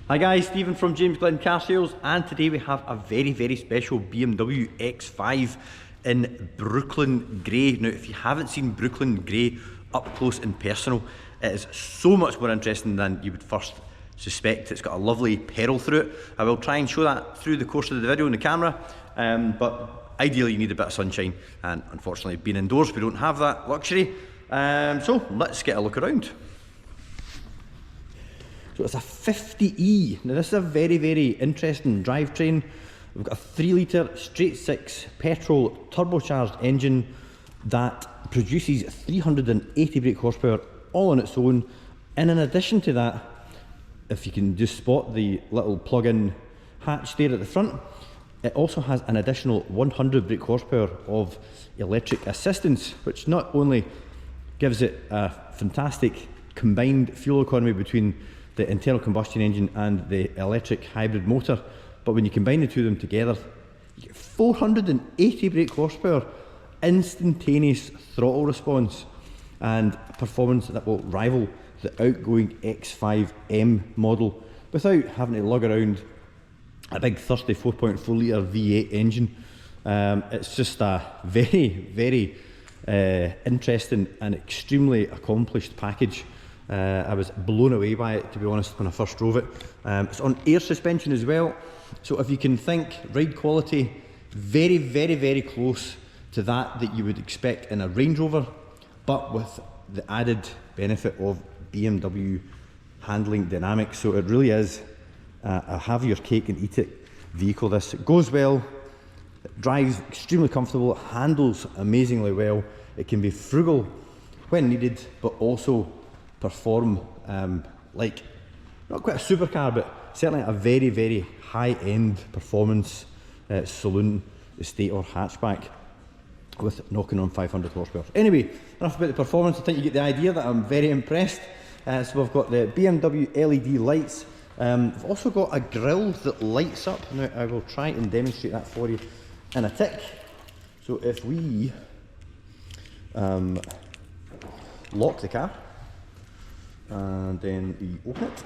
Hi guys, Stephen from Glen Car Sales, and today we have a very special BMW X5 in Brooklyn Grey. Now if you haven't seen Brooklyn Grey up close and personal, it is so much more interesting than you would first suspect. It's got a lovely pearl through it. I will try and show that through the course of the video on the camera, but ideally you need a bit of sunshine, and unfortunately being indoors we don't have that luxury. So let's get a look around. So it's a 50E. Now this is a very interesting drivetrain. We've got a 3 litre straight 6 petrol turbocharged engine that produces 380 brake horsepower all on its own. And in addition to that, if you can just spot the little plug-in hatch there at the front, it also has an additional 100 brake horsepower of electric assistance, which not only gives it a fantastic combined fuel economy between the internal combustion engine and the electric hybrid motor, but when you combine the two of them together, you get 480 brake horsepower, instantaneous throttle response, and performance that will rival the outgoing X5M model without having to lug around a big thirsty 4.4 litre V8 engine. It's just a very interesting and extremely accomplished package. I was blown away by it, to be honest, when I first drove it. It's on air suspension as well, so if you can think ride quality, very close to that you would expect in a Range Rover, but with the added benefit of BMW handling dynamics. So it really is a have your cake and eat it vehicle. This, it goes well, it drives extremely comfortable, it handles amazingly well, it can be frugal when needed, but also perform like not quite a supercar, but certainly a very high-end performance saloon, estate or hatchback with knocking on 500 horsepower. Anyway, enough about the performance. I think you get the idea that I'm very impressed. So we've got the BMW LED lights. We've also got a grille that lights up. Now I will try and demonstrate that for you in a tick. So if we lock the car and then we open it,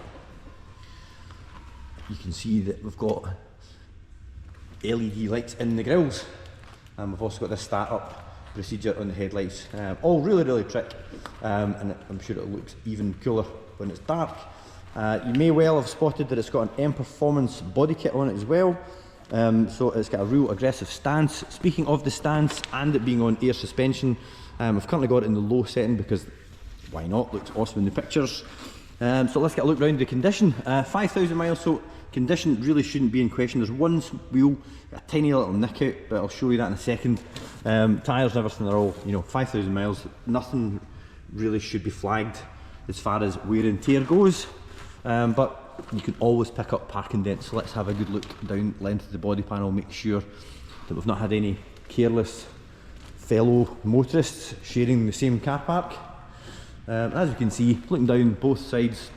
you can see that we've got LED lights in the grills, and we've also got this start up procedure on the headlights. All really trick, and I'm sure it looks even cooler when it's dark. You may well have spotted that it's got an M Performance body kit on it as well, so it's got a real aggressive stance. Speaking of the stance and it being on air suspension, I've currently got it in the low setting because why not? Looks awesome in the pictures. So let's get a look around the condition. 5,000 miles, so condition really shouldn't be in question. There's one wheel, a tiny little nick out, but I'll show you that in a second. Tyres and everything are all, 5,000 miles. Nothing really should be flagged as far as wear and tear goes. But you can always pick up parking dents. So let's have a good look down length of the body panel, make sure that we've not had any careless fellow motorists sharing the same car park. As you can see, looking down both sides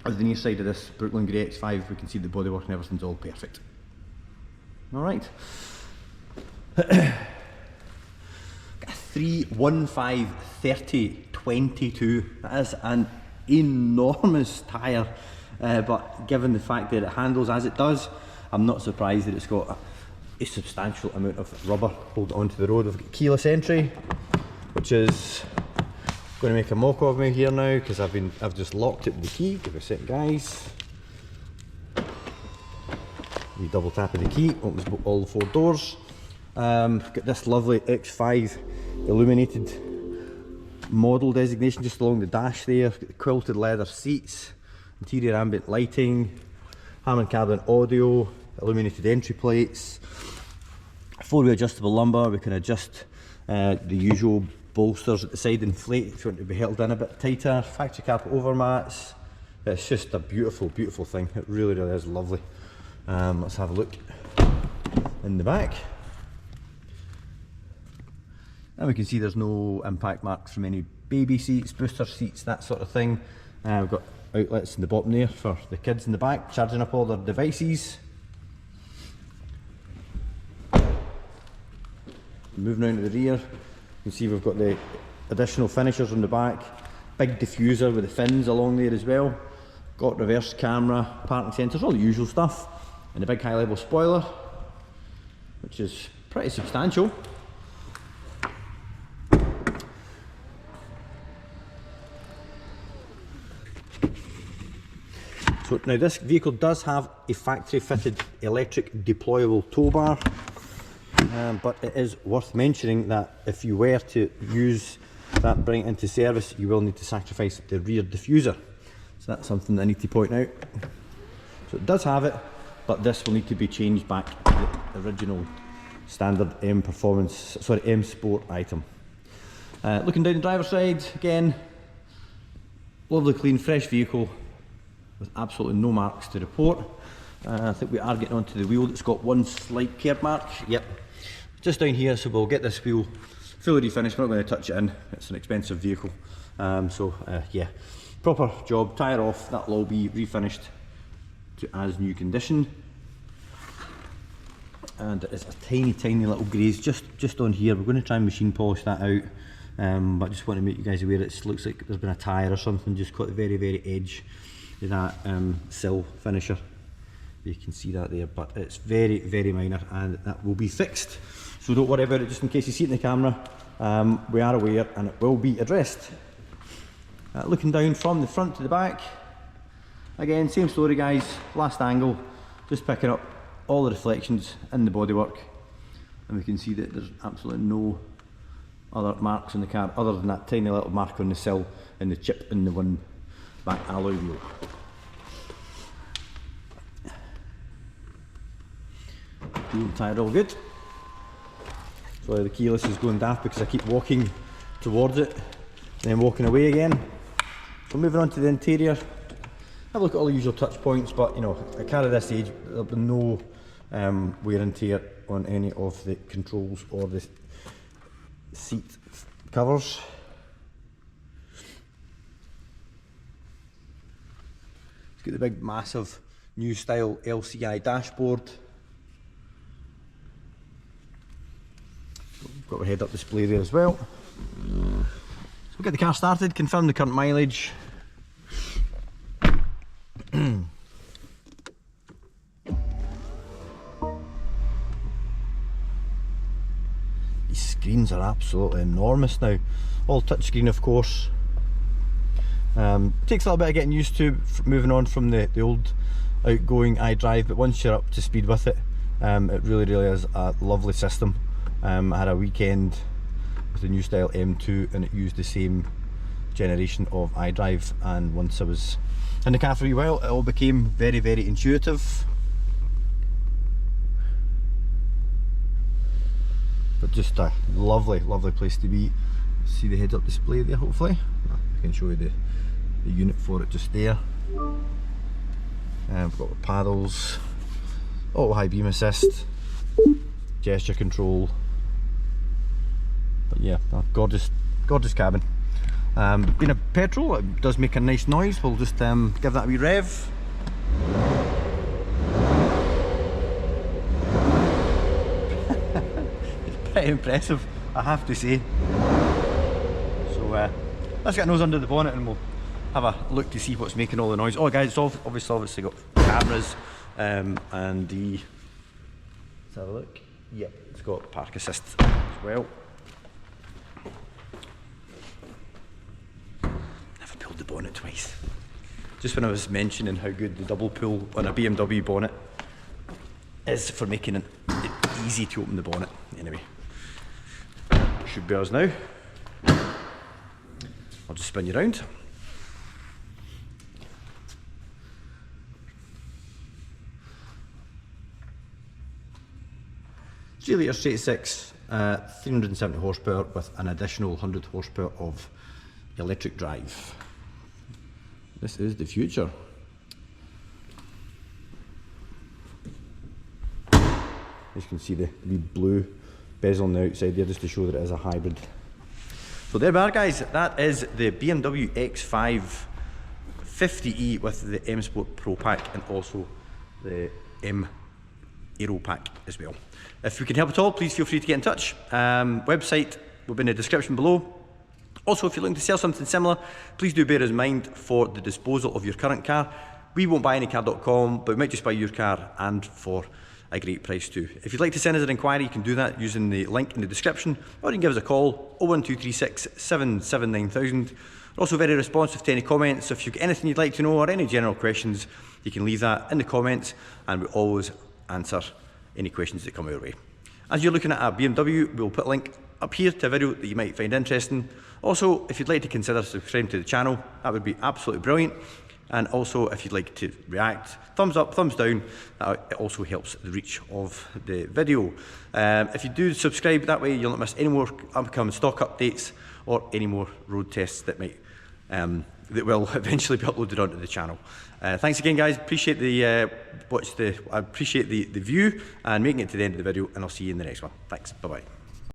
of the near side of this Brooklyn Grey X5, we can see the bodywork and everything's all perfect. Alright. Got a 315/30/22. That is an enormous tyre, but given the fact that it handles as it does, I'm not surprised that it's got a substantial amount of rubber holding onto the road. We've got keyless entry, which is going to make a mock of me here now because I've just locked it with the key. Give me a second, guys. We double tap of the key, opens all the 4 doors. Got this lovely X5 illuminated model designation just along the dash there. Got the quilted leather seats, interior ambient lighting, Hammond carbon audio, illuminated entry plates, 4-way adjustable lumbar. We can adjust the usual bolsters at the side, inflate if you want to be held in a bit tighter, factory carpet overmats. It's just a beautiful thing. It really is lovely. Let's have a look in the back, and we can see there's no impact marks from any baby seats, booster seats, that sort of thing. We've got outlets in the bottom there for the kids in the back charging up all their devices. Moving around to the rear, you can see we've got the additional finishers on the back, big diffuser with the fins along there as well. got reverse camera, parking sensors, all the usual stuff, and a big high level spoiler, which is pretty substantial. So now this vehicle does have a factory fitted electric deployable tow bar, but it is worth mentioning that if you were to use that, bring it into service, you will need to sacrifice the rear diffuser. So that's something that I need to point out. So it does have it, but this will need to be changed back to the original standard M Sport item. Looking down the driver's side, again, lovely clean fresh vehicle with absolutely no marks to report. I think we are getting onto the wheel that's got one slight curb mark. Yep, just down here, so we'll get this wheel fully refinished. We're not going to touch it in, it's an expensive vehicle. Yeah, proper job, tyre off, that'll all be refinished to as new condition. And there is a tiny little graze just on here. We're going to try and machine polish that out, but I just want to make you guys aware it looks like there's been a tyre or something just caught the very edge of that sill finisher. You can see that there, but it's very minor and that will be fixed, so don't worry about it. Just in case you see it in the camera, we are aware and it will be addressed. Looking down from the front to the back, again same story guys, last angle, just picking up all the reflections in the bodywork, and we can see that there's absolutely no other marks on the car other than that tiny little mark on the sill and the chip in the one back alloy wheel. Wheel tyre all good. So the keyless is going daft because I keep walking towards it and then walking away again. So moving on to the interior, have a look at all the usual touch points, but you know, a car of this age, there'll be no wear and tear on any of the controls or the seat covers. It's got the big massive new style LCI dashboard. We've got our head-up display there as well. So we'll get the car started, confirm the current mileage. These screens are absolutely enormous now. All touchscreen of course. Takes a little bit of getting used to moving on from the old outgoing iDrive, but once you're up to speed with it, it really is a lovely system. I had a weekend with the new style M2 and it used the same generation of iDrive, and once I was in the car for a while it all became very intuitive. But just a lovely place to be. See the heads-up display there hopefully. I can show you the unit for it just there. We've got the paddles, auto high beam assist, gesture control. But yeah, a gorgeous cabin. Being a petrol, it does make a nice noise. We'll just give that a wee rev. It's pretty impressive, I have to say. So let's get a nose under the bonnet and we'll have a look to see what's making all the noise. Oh guys, it's obviously got cameras and the... Let's have a look. Yep, it's got park assist as well. Never pulled the bonnet twice. Just when I was mentioning how good the double pull on a BMW bonnet is for making it easy to open the bonnet. Anyway, should be ours now. I'll just spin you around. 3 litre straight six, 370 horsepower with an additional 100 horsepower of electric drive. This is the future. As you can see the wee blue bezel on the outside there just to show that it is a hybrid. So there we are guys, that is the BMW X5 50e with the M Sport Pro Pack and also the M Aero Pack as well. If we can help at all, please feel free to get in touch. Website will be in the description below. Also, if you're looking to sell something similar, please do bear in mind for the disposal of your current car. We won't buy anycar.com, but we might just buy your car, and for a great price too. If you'd like to send us an inquiry, you can do that using the link in the description, or you can give us a call, 01236 779,000. We're also very responsive to any comments, so if you've got anything you'd like to know or any general questions, you can leave that in the comments, and we always answer any questions that come our way. As you're looking at a BMW, we'll put a link up here to a video that you might find interesting. Also, if you'd like to consider subscribing to the channel, that would be absolutely brilliant. And also, if you'd like to react, thumbs up, thumbs down, that also helps the reach of the video. If you do subscribe, that way you'll not miss any more upcoming stock updates or any more road tests that might that will eventually be uploaded onto the channel. Thanks again, guys. Appreciate the I appreciate the view and making it to the end of the video, and I'll see you in the next one. Thanks. Bye bye.